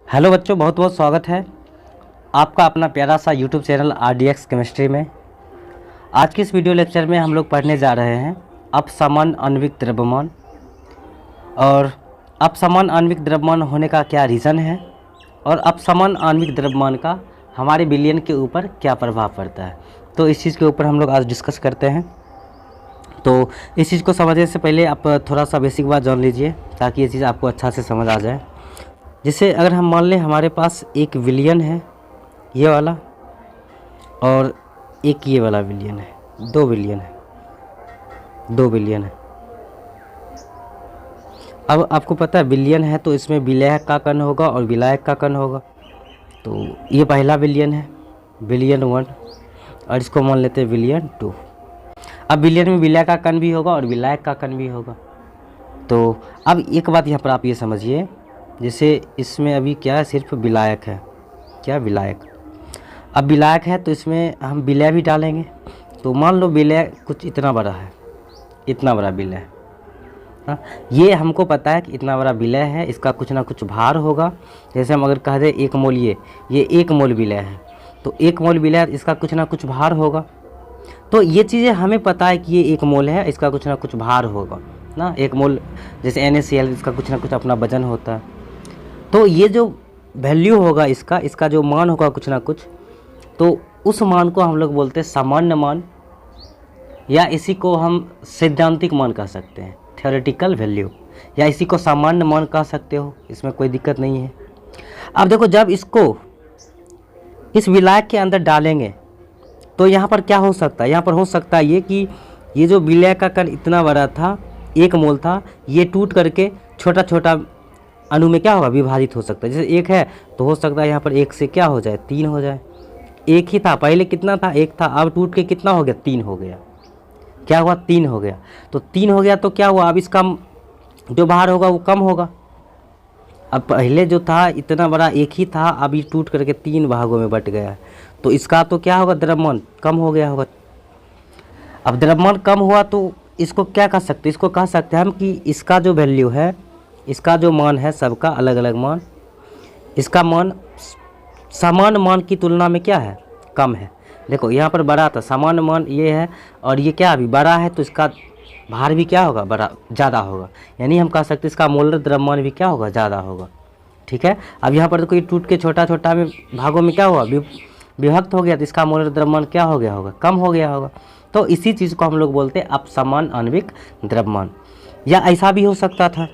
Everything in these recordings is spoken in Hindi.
हेलो बच्चों, बहुत बहुत स्वागत है आपका अपना प्यारा सा यूट्यूब चैनल RDX केमिस्ट्री में। आज की इस वीडियो लेक्चर में हम लोग पढ़ने जा रहे हैं अपसमान आणविक द्रव्यमान और अपसमान आणविक द्रव्यमान होने का क्या रीज़न है और अपसमान आणविक द्रव्यमान का हमारे विलयन के ऊपर क्या प्रभाव पड़ता है। तो इस चीज़ के ऊपर हम लोग आज डिस्कस करते हैं। तो इस चीज़ को समझने से पहले आप थोड़ा सा बेसिक बात जान लीजिए ताकि ये चीज़ आपको अच्छा से समझ आ जाए। जैसे अगर हम मान लें हमारे पास एक विलयन है ये वाला और एक ये वाला विलयन है, दो विलयन है। अब आपको पता है विलयन है तो इसमें विलयक का कण होगा और विलायक का कण होगा। तो ये पहला विलयन है, विलयन 1, और इसको मान लेते हैं विलयन 2। अब विलयन में विलय का कण भी होगा और विलायक का कण भी होगा। तो अब एक बात यहाँ पर आप ये समझिए, जैसे इसमें अभी क्या है, सिर्फ विलायक है। क्या विलायक? अब विलायक है तो इसमें हम विलय भी डालेंगे। तो मान लो विलय कुछ इतना बड़ा है, इतना बड़ा विलय। हाँ, ये हमको पता है कि इतना बड़ा विलय है, इसका कुछ ना कुछ भार होगा। जैसे हम अगर कह दें 1 मोल, ये 1 मोल विलय है तो 1 मोल विलय इसका कुछ ना कुछ भार होगा। तो ये चीज़ें हमें पता है कि ये 1 मोल है, इसका कुछ ना कुछ भार होगा ना। 1 मोल जैसे NaCl, इसका कुछ ना कुछ अपना वजन होता है। तो ये जो वैल्यू होगा इसका जो मान होगा कुछ ना कुछ, तो उस मान को हम लोग बोलते हैं सामान्य मान, या इसी को हम सैद्धांतिक मान कह सकते हैं, थ्योरेटिकल वैल्यू, या इसी को सामान्य मान कह सकते हो, इसमें कोई दिक्कत नहीं है। अब देखो, जब इसको इस विलायक के अंदर डालेंगे तो यहाँ पर क्या हो सकता है, यहाँ पर हो सकता है ये कि ये जो विलय का कण इतना बड़ा था, 1 मोल था, ये टूट करके छोटा छोटा अणु में क्या होगा, विभाजित हो सकता है। जैसे 1 है तो हो सकता है यहाँ पर 1 से क्या हो जाए, 3 हो जाए। 1 ही था पहले, कितना था, 1 था, अब टूट के कितना हो गया, 3 हो गया। क्या हुआ, 3 हो गया। तो 3 हो गया तो क्या हुआ, अब इसका जो भार होगा वो कम होगा। अब पहले जो था इतना बड़ा 1 ही था, अब ये टूट करके 3 भागों में बट गया है, तो इसका तो क्या होगा, द्रव्यमान कम हो गया होगा। अब द्रव्यमान कम हुआ तो इसको क्या कह सकते हैं, इसको कह सकते हैं हम कि इसका जो वैल्यू है, इसका जो मान है, सबका अलग अलग मान, इसका मान सामान्य मान की तुलना में क्या है, कम है। देखो यहाँ पर बड़ा था, सामान्य मान ये है, और ये क्या अभी बड़ा है तो इसका भार भी क्या होगा, बड़ा ज़्यादा होगा। यानी हम कह सकते हैं इसका मोलर द्रव्यमान भी क्या होगा, ज़्यादा होगा। ठीक है। अब यहाँ पर तो कोई टूट के छोटा छोटा में भागों में क्या हुआ, विभक्त हो गया, तो इसका मोलर द्रव्यमान क्या हो गया होगा, कम हो गया होगा। तो इसी चीज़ को हम लोग बोलते हैं अपसमान आणविक द्रव्यमान। या ऐसा भी हो सकता था,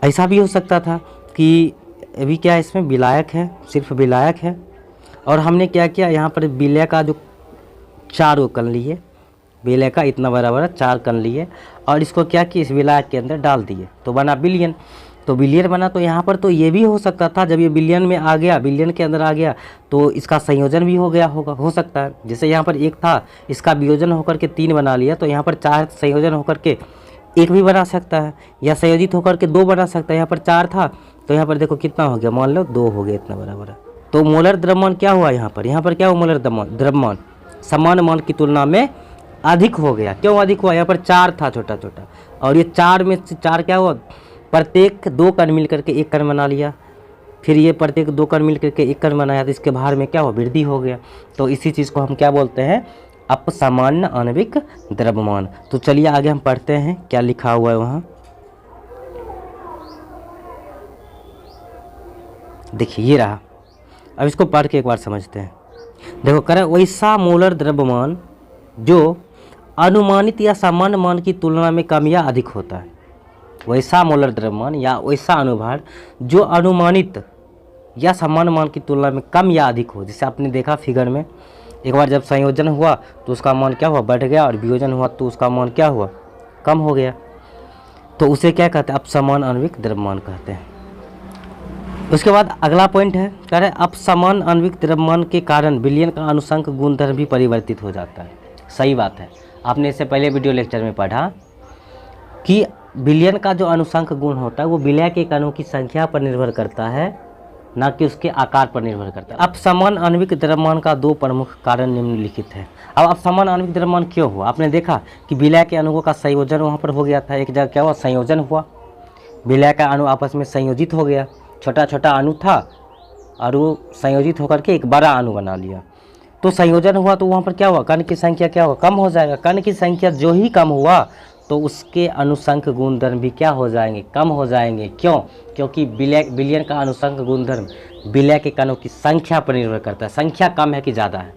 ऐसा भी हो सकता था कि अभी क्या है, इसमें विलायक है, सिर्फ विलायक है, और हमने क्या किया, यहाँ पर विलय का जो 4 कण लिए, विलय का इतना बड़ा बड़ा 4 कण लिए, और इसको क्या किया, इस विलायक के अंदर डाल दिए, तो बना विलयन। तो विलयन बना। तो यहाँ पर तो ये भी हो सकता था, जब ये विलयन में आ गया, विलयन के अंदर आ गया, तो इसका संयोजन भी हो गया होगा, हो सकता है। जैसे यहाँ पर 1 था, इसका वियोजन होकर के 3 बना लिया, तो यहाँ पर 4 संयोजन होकर के 1 भी बना सकता है, या संयोजित होकर के 2 बना सकता है। यहाँ पर 4 था तो यहाँ पर देखो कितना हो गया, मान लो 2 हो गया, इतना बड़ा बड़ा। तो मोलर द्रव्यमान क्या हुआ, यहाँ पर क्या हुआ, मोलर द्रव्यमान सामान्य मान की तुलना में अधिक हो गया। क्यों अधिक हुआ, यहाँ पर 4 था छोटा छोटा, और ये 4 में से 4 क्या हुआ, प्रत्येक 2 कण मिल करके 1 कण बना लिया, फिर ये प्रत्येक 2 कण मिल करके 1 कण बनाया, तो इसके भार में क्या हुआ, वृद्धि हो गया। तो इसी चीज़ को हम क्या बोलते हैं, अपसामान्य आणविक द्रव्यमान। तो चलिए आगे हम पढ़ते हैं क्या लिखा हुआ है वहाँ। देखिए ये रहा, अब इसको पढ़ के एक बार समझते हैं। देखो करें, वैसा मोलर द्रव्यमान जो अनुमानित या सामान्य मान की तुलना में कम या अधिक होता है। वैसा मोलर द्रव्यमान या वैसा अनुभार जो अनुमानित या सामान्य मान की तुलना में कम या अधिक हो। जैसे आपने देखा फिगर में, एक बार जब संयोजन हुआ तो उसका मान क्या हुआ, बढ़ गया, और वियोजन हुआ तो उसका मान क्या हुआ, कम हो गया। तो उसे क्या कहते हैं, अपसमान आणविक द्रव्यमान कहते हैं। उसके बाद अगला पॉइंट है, कह रहे अपसमान आणविक द्रव्यमान के कारण विलयन का अनुसंक गुणधर्म भी परिवर्तित हो जाता है। सही बात है, आपने इससे पहले वीडियो लेक्चर में पढ़ा कि विलयन का जो अनुसंक गुण होता है वो विलय के कणों की संख्या पर निर्भर करता है, ना कि उसके आकार पर निर्भर करता है। अब समान आणविक द्रव्यमान का दो प्रमुख कारण निम्नलिखित है। अब समान आणविक द्रव्यमान क्यों हुआ? आपने देखा कि विलय के अणुओं का संयोजन वहाँ पर हो गया था, एक जगह क्या हुआ, संयोजन हुआ, विलय का अणु आपस में संयोजित हो गया, छोटा छोटा अणु था और वो संयोजित होकर के एक बड़ा अणु बना लिया। तो संयोजन हुआ तो वहाँ पर क्या हुआ, कण की संख्या क्या हुआ, कम हो जाएगा। कण की संख्या जो ही कम हुआ तो उसके अनुसंक गुणधर्म भी क्या हो जाएंगे, कम हो जाएंगे। क्यों? क्योंकि विलयन का अनुसंक गुणधर्म विलय के कणों की संख्या पर निर्भर करता है। संख्या कम है कि ज़्यादा है,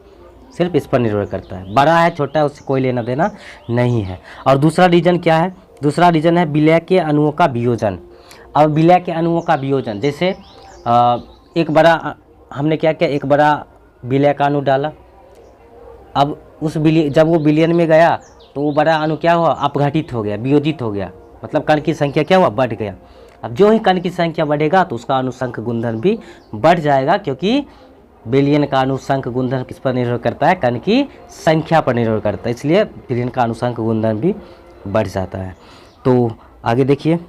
सिर्फ इस पर निर्भर करता है। बड़ा है छोटा है उससे कोई लेना देना नहीं है। और दूसरा रीजन क्या है? दूसरा रीजन है विलय के अणुओं का वियोजन। अब विलय के अणुओं का वियोजन, जैसे एक बड़ा, हमने क्या किया, एक बड़ा विलय का अणु डाला। अब उस जब वो विलयन में गया तो वो बड़ा अणु क्या हुआ, अपघटित हो गया, वियोजित हो गया, मतलब कण की संख्या क्या हुआ, बढ़ गया। अब जो ही कण की संख्या बढ़ेगा तो उसका अनुसंक गुणधर्म भी बढ़ जाएगा, क्योंकि विलयन का अनुसंक गुणधर्म किस पर निर्भर करता है, कण की संख्या पर निर्भर करता है, इसलिए विलयन का अनुसंक गुणधर्म भी बढ़ जाता है। तो आगे देखिए,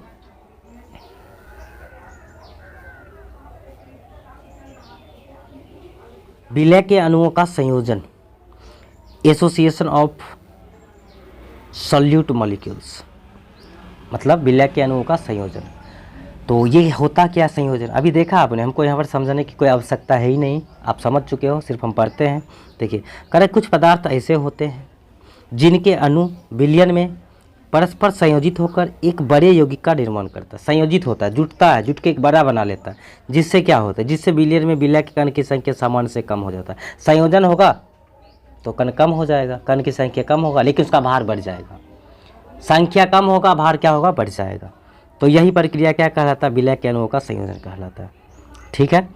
विलय के अणुओं का संयोजन, एसोसिएशन ऑफ सॉल्यूट मॉलिक्यूल्स, मतलब विलय के अणुओं का संयोजन। तो ये होता क्या संयोजन, अभी देखा आपने, हमको यहाँ पर समझने की कोई आवश्यकता है ही नहीं, आप समझ चुके हो, सिर्फ हम पढ़ते हैं। देखिए, करें कुछ पदार्थ ऐसे होते हैं जिनके अणु विलयन में परस्पर संयोजित होकर एक बड़े यौगिक का निर्माण करता है। संयोजित होता है, जुटता है, जुट के एक बड़ा बना लेता है, जिससे क्या होता है, जिससे विलयन में विलय के कण की संख्या सामान्य से कम हो जाता है। संयोजन होगा तो कण कम हो जाएगा, कण की संख्या कम होगा लेकिन उसका भार बढ़ जाएगा। संख्या कम होगा, भार क्या होगा, बढ़ जाएगा। तो यही प्रक्रिया क्या कहलाता है, विलय के अणुओं का संयोजन कहलाता है। ठीक है,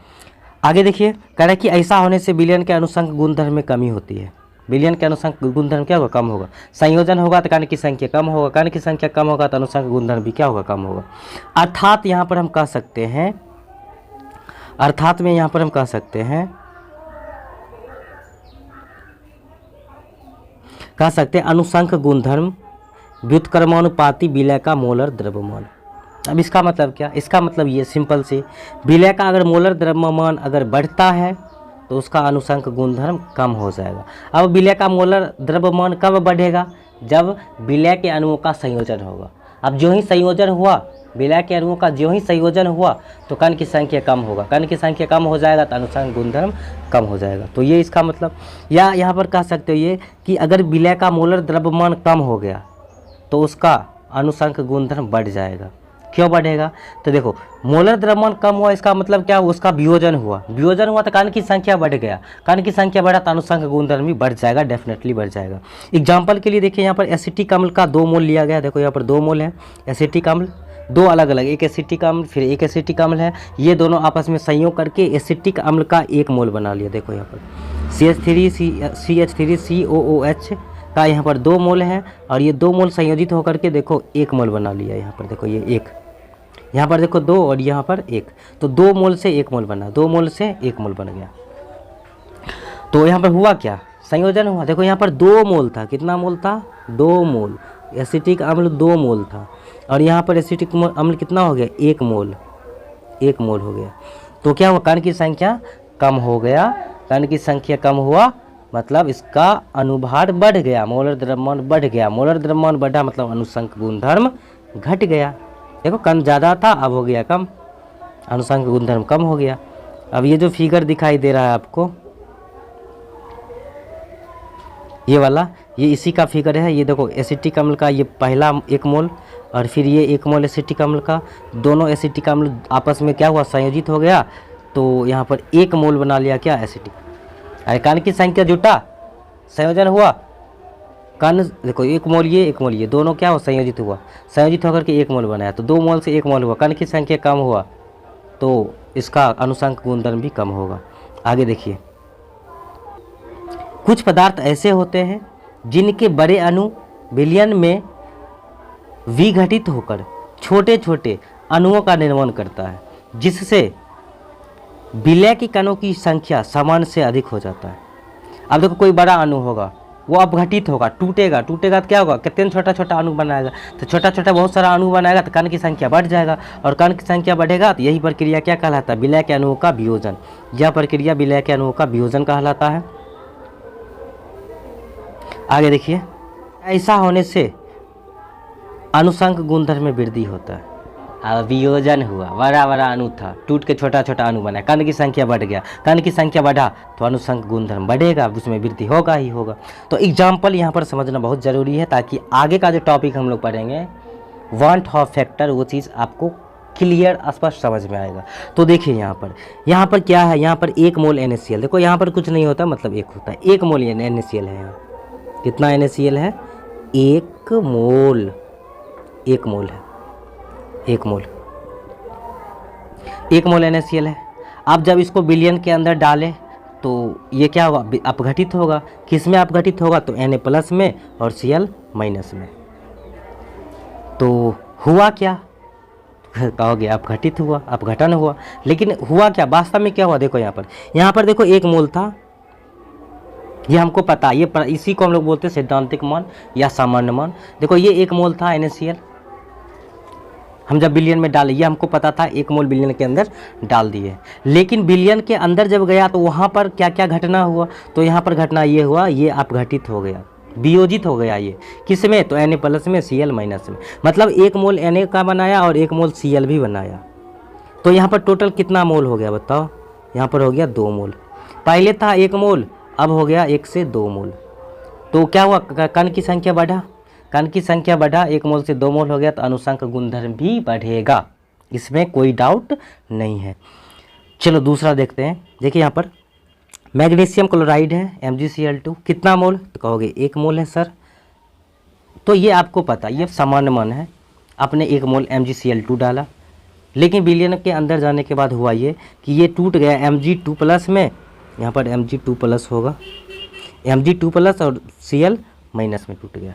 आगे देखिए, कह रहा है कि ऐसा होने से विलयन के अनुसंक गुणधर्म में कमी होती है। विलयन के अनुसंक गुणधर्म क्या होगा, कम होगा। संयोजन होगा तो कण की संख्या कम होगा, कण की संख्या कम होगा तो अनुसंक गुणधर्म भी क्या होगा, कम होगा। अर्थात यहाँ पर हम कह सकते हैं, अर्थात में यहाँ पर हम कह सकते हैं, अनुसंक गुणधर्म व्युत्क्रमानुपाती विलय का मोलर द्रव्यमान। अब इसका मतलब क्या, इसका मतलब ये सिंपल से, विलय का अगर मोलर द्रव्यमान अगर बढ़ता है तो उसका अनुसंक गुणधर्म कम हो जाएगा। अब विलय का मोलर द्रव्यमान कब बढ़ेगा, जब विलय के अणुओं का संयोजन होगा। अब जो ही संयोजन हुआ, विलय के अणुओं का जो ही संयोजन हुआ तो कण की संख्या कम होगा, कण की संख्या कम हो जाएगा तो अनुसंक गुणधर्म कम हो जाएगा। तो ये इसका मतलब, या यहाँ पर कह सकते हो ये कि अगर विलय का मोलर द्रव्यमान कम हो गया तो उसका अनुसंक गुणधर्म बढ़ जाएगा। क्यों बढ़ेगा, तो देखो, मोलर द्रव्यमान कम हुआ, इसका मतलब क्या, उसका वियोजन हुआ, वियोजन हुआ तो कण की संख्या बढ़ गया, कण की संख्या बढ़ा तो अनुसंक गुणधर्म भी बढ़ जाएगा, डेफिनेटली बढ़ जाएगा। एग्जाम्पल के लिए देखिए, यहाँ पर एसिटिक अम्ल का 2 मोल लिया गया, देखो यहाँ पर 2 मोल है एसिटिक अम्ल, दो अलग अलग, एक एसिटिक अम्ल फिर एक एसिटिक अम्ल है, ये दोनों आपस में संयोग करके एसिटिक अम्ल का 1 मोल बना लिया। देखो यहाँ पर CH3COOH का यहाँ पर 2 मोल है और ये 2 मोल संयोजित होकर के देखो 1 मोल बना लिया। यहाँ पर देखो ये 1, यहाँ पर देखो 2 और यहाँ पर 1, तो 2 मोल से 1 मोल बना, 2 मोल से 1 मोल बन गया। तो यहाँ पर हुआ क्या, संयोजन हुआ। देखो यहाँ पर 2 मोल था, कितना मोल था, 2 मोल, एसिटिक अम्ल 2 मोल था और यहाँ पर एसिटिक अम्ल कितना हो गया, 1 मोल, 1 मोल हो गया। तो क्या हुआ, कण की संख्या कम हो गया, कण की संख्या कम हुआ मतलब इसका अनुभार बढ़ गया, मोलर द्रव्यमान बढ़ गया, मोलर द्रव्यमान बढ़ा मतलब अनुसंक गुणधर्म घट गया। देखो कण ज़्यादा था अब हो गया कम, अनुसंक गुणधर्म कम हो गया। अब ये जो फिगर दिखाई दे रहा है आपको, ये वाला, ये इसी का फिगर है। ये देखो एसिटिक अम्ल का ये पहला 1 मोल और फिर ये 1 मोल एसिटिक अम्ल का, दोनों एसिटिक अम्ल आपस में क्या हुआ, संयोजित हो गया, तो यहाँ पर 1 मोल बना लिया क्या, एसिटिक। अरे कण की संख्या जुटा, संयोजन हुआ, कण देखो 1 मोल ये 1 मोल ये, दोनों क्या हो, संयोजित हुआ, संयोजित होकर के 1 मोल बनाया, तो 2 मोल से 1 मोल हुआ, कण की संख्या कम हुआ तो इसका अनुसंक गुणधर्म भी कम होगा। आगे देखिए, कुछ पदार्थ ऐसे होते हैं जिनके बड़े अणु विलयन में विघटित होकर छोटे छोटे अणुओं का निर्माण करता है, जिससे विलय के कणों की संख्या सामान्य से अधिक हो जाता है। अब देखो कोई बड़ा अणु होगा, वो अपघटित होगा, टूटेगा। टूटेगा तो क्या होगा, कितने छोटा छोटा अणु बनाएगा, तो छोटा छोटा बहुत सारा अणु बनाएगा तो कण की संख्या बढ़ जाएगा, और कण की संख्या बढ़ेगा तो यही प्रक्रिया क्या कहलाता है, विलय के अणुओं का वियोजन। यह प्रक्रिया विलय के अणुओं का वियोजन कहलाता है। आगे देखिए, ऐसा होने से अनुसंग गुणधर्म में वृद्धि होता है। अब वियोजन हुआ, बड़ा बड़ा अणु था, टूट के छोटा छोटा अणु बना, कण की संख्या बढ़ गया, कण की संख्या बढ़ा तो अनुसंग गुणधर्म बढ़ेगा, उसमें वृद्धि होगा ही होगा। तो एग्जाम्पल यहाँ पर समझना बहुत ज़रूरी है, ताकि आगे का जो टॉपिक हम लोग पढ़ेंगे वांट ऑफ फैक्टर, वो चीज़ आपको क्लियर स्पष्ट समझ में आएगा। तो देखिए यहाँ पर क्या है, यहाँ पर 1 मोल NaCl, देखो यहाँ पर कुछ नहीं होता, मतलब 1 होता है, 1 मोल NaCl है। यहाँ कितना NaCl है, 1 मोल, 1 मोल है, 1 मोल, 1 मोल NaCl है। अब जब इसको विलयन के अंदर डालें तो ये क्या होगा, अपघटित होगा। किस में अपघटित होगा, तो Na+ में और Cl- में। तो हुआ क्या, कहोगे अपघटित हुआ, अपघटन हुआ, लेकिन हुआ क्या, वास्तव में क्या हुआ, देखो यहाँ पर देखो 1 मोल था, ये हमको पता, ये इसी को हम लोग बोलते हैं सैद्धांतिक मान या सामान्य मान। देखो ये 1 मोल था NaCl, हम जब विलयन में डाले, ये हमको पता था, 1 मोल विलयन के अंदर डाल दिए, लेकिन विलयन के अंदर जब गया तो वहाँ पर क्या क्या घटना हुआ, तो यहाँ पर घटना ये हुआ, ये अपघटित हो गया, वियोजित हो गया। ये किस में, तो Na+ में Cl- में, मतलब 1 मोल Na का बनाया और 1 मोल Cl भी बनाया। तो यहाँ पर टोटल कितना मोल हो गया बताओ, यहाँ पर हो गया 2 मोल। पहले था 1 मोल, अब हो गया 1 से 2 मोल। तो क्या हुआ, कण की संख्या बढ़ा, कण की संख्या बढ़ा, 1 मोल से 2 मोल हो गया, तो अनुसंग गुणधर्म भी बढ़ेगा, इसमें कोई डाउट नहीं है। चलो दूसरा देखते हैं। देखिए यहाँ पर मैग्नीशियम क्लोराइड है MgCl2, कितना मोल, तो कहोगे 1 मोल है सर। तो ये आपको पता, ये सामान्य मान है, आपने 1 मोल MgCl2 डाला, लेकिन विलयन के अंदर जाने के बाद हुआ ये कि ये टूट गया Mg2+ में, यहाँ पर Mg2+ होगा, Mg2+ और Cl- में टूट गया।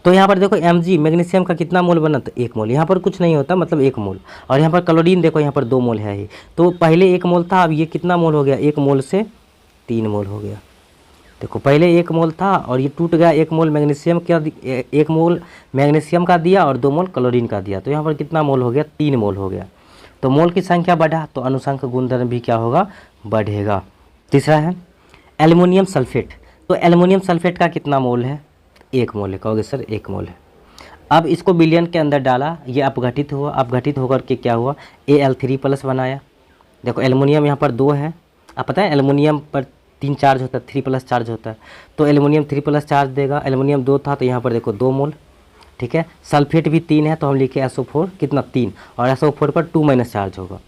तो यहाँ पर देखो Mg मैग्नीशियम का कितना मोल बना, तो 1 मोल, यहाँ पर कुछ नहीं होता, मतलब 1 मोल। और यहाँ पर क्लोरीन देखो, यहाँ पर 2 मोल है ही, तो पहले 1 मोल था, अब ये कितना मोल हो गया, 1 मोल से 3 मोल हो गया। देखो पहले 1 मोल था और ये टूट गया, 1 मोल मैग्नीशियम का, 1 मोल मैग्नीशियम का दिया और 2 मोल क्लोरीन का दिया, तो यहाँ पर कितना मोल हो गया, 3 मोल हो गया। तो मोल की संख्या बढ़ा तो अनुसंग गुणधर्म भी क्या होगा, बढ़ेगा। तीसरा है एल्युमिनियम सल्फेट। तो एल्युमिनियम सल्फेट का कितना मोल है, 1 मोल है, कहोगे सर 1 मोल है। अब इसको विलयन के अंदर डाला, ये अपघटित हुआ, अपघटित होकर के क्या हुआ, Al3+ बनाया। देखो एल्युमिनियम यहाँ पर 2 है, आप पता है एल्युमिनियम पर 3 चार्ज होता है, 3+ चार्ज होता है, तो एल्युमिनियम 3+ चार्ज देगा। एल्युमिनियम 2 था तो यहाँ पर देखो 2 मोल, ठीक है। सल्फेट भी 3 है तो हम लिखे SO4 कितना 3, और SO4 पर 2- चार्ज होगा।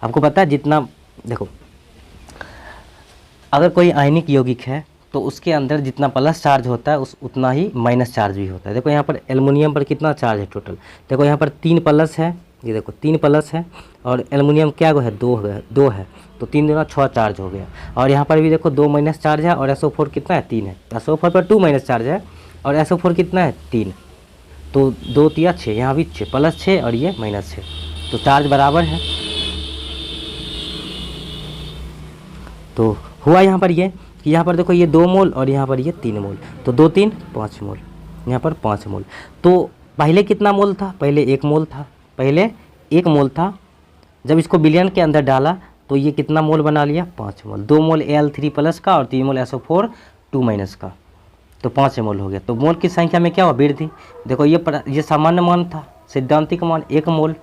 आपको पता है जितना, देखो अगर कोई आयनिक यौगिक है तो उसके अंदर जितना प्लस चार्ज होता है उतना ही माइनस चार्ज भी होता है। देखो यहाँ पर एल्युमिनियम पर कितना चार्ज है टोटल, देखो यहाँ पर 3+ है, ये देखो 3+ है, और एल्युमिनियम क्या है, 2 है, तो 3 दूना 6 चार्ज हो गया। और यहाँ पर भी देखो 2- चार्ज है, और SO4 कितना है, 3 है, SO4 पर 2- चार्ज है, और SO4 कितना है, 3, तो 2 3 6, यहाँ भी 6, +6 और ये -6, तो चार्ज बराबर है। तो हुआ यहाँ पर ये कि यहाँ पर देखो ये 2 मोल और यहाँ पर ये 3 मोल, तो 2 3 5 मोल, यहाँ पर 5 मोल। तो पहले कितना मोल था, पहले 1 मोल था, पहले 1 मोल था, जब इसको विलयन के अंदर डाला तो ये कितना मोल बना लिया, 5 मोल। 2 मोल Al3+ का और 3 मोल SO4 2- का, तो 5 मोल हो गया। तो मोल की संख्या में क्या हुआ, वृद्धि। देखो ये सामान्य मान था, सैद्धांतिक मान 1 मोल,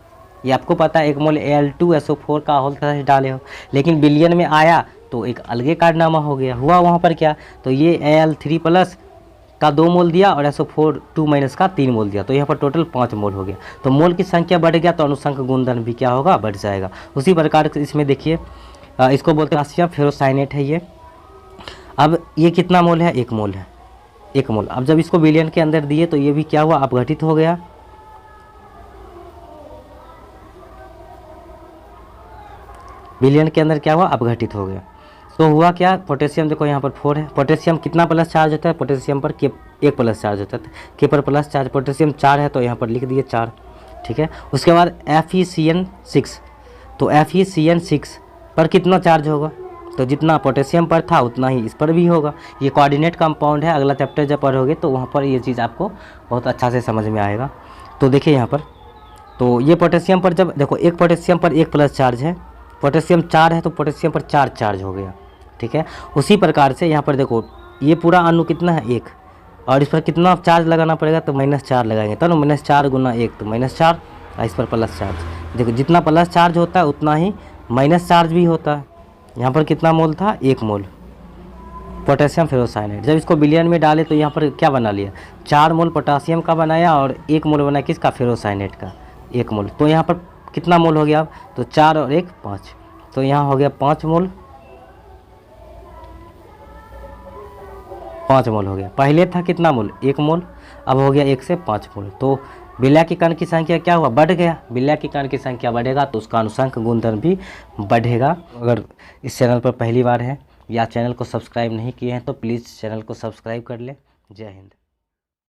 ये आपको पता है 1 मोल Al2SO4 का होल तरह से डाले हो, लेकिन विलयन में आया तो एक अलगे कारनामा हो गया। हुआ वहाँ पर क्या, तो ये Al3+ का 2 मोल दिया और SO4 2- का 3 मोल दिया, तो यहाँ पर टोटल 5 मोल हो गया। तो मोल की संख्या बढ़ गया तो अनुसंग गुणधर्म भी क्या होगा, बढ़ जाएगा। उसी प्रकार इसमें देखिए इसको बोलते हैं पोटेशियम फेरोसाइनेट है ये। अब ये कितना मोल है, 1 मोल है, 1 मोल। अब जब इसको विलयन के अंदर दिए तो ये भी क्या हुआ, अपघटित हो गया। विलयन के अंदर क्या हुआ, अपघटित हो गया। तो हुआ क्या, पोटेशियम देखो यहाँ पर 4 है, पोटेशियम कितना प्लस चार्ज होता है, पोटेशियम पर K 1+ चार्ज होता है, K पर प्लस चार्ज, पोटेशियम 4 है तो यहाँ पर लिख दिए 4, ठीक है। उसके बाद FeCN6, तो FeCN6 पर कितना चार्ज होगा, तो जितना पोटेशियम पर था उतना ही इस पर भी होगा। ये कोऑर्डिनेट कंपाउंड है, अगला चैप्टर जब पढ़ोगे तो वहाँ पर ये चीज़ आपको बहुत अच्छा से समझ में आएगा। तो देखिए यहाँ पर, तो ये पोटेशियम पर जब देखो, एक पोटेशियम पर 1 प्लस चार्ज है, पोटेशियम 4 है तो पोटेशियम पर 4 चार्ज हो गया, ठीक है। उसी प्रकार से यहाँ पर देखो, ये पूरा अणु कितना है 1, और इस पर कितना चार्ज लगाना पड़ेगा, तो -4 लगाएंगे, तो ना -4 गुना 1 तो -4, और इस पर प्लस चार्ज। देखो जितना प्लस चार्ज होता है उतना ही माइनस चार्ज भी होता है। यहाँ पर कितना मोल था, 1 मोल पोटेशियम फेरोसाइनाइड। जब इसको बिलियन में डाले तो यहाँ पर क्या बना लिया, 4 मोल पोटेशियम का बनाया और 1 मोल बना किसका, फेरोसाइनाइड का 1 मोल। तो यहाँ पर कितना मोल हो गया अब, तो 4 और 1 5, तो यहाँ हो गया 5 मोल, 5 मोल हो गया। पहले था कितना मोल, 1 मोल, अब हो गया 1 से 5 मोल। तो विलय कण की संख्या क्या हुआ, बढ़ गया। विलय कण की संख्या बढ़ेगा तो उसका अनुसंक गुणधर्म भी बढ़ेगा। अगर इस चैनल पर पहली बार है या चैनल को सब्सक्राइब नहीं किए हैं तो प्लीज़ चैनल को सब्सक्राइब कर लें। जय हिंद।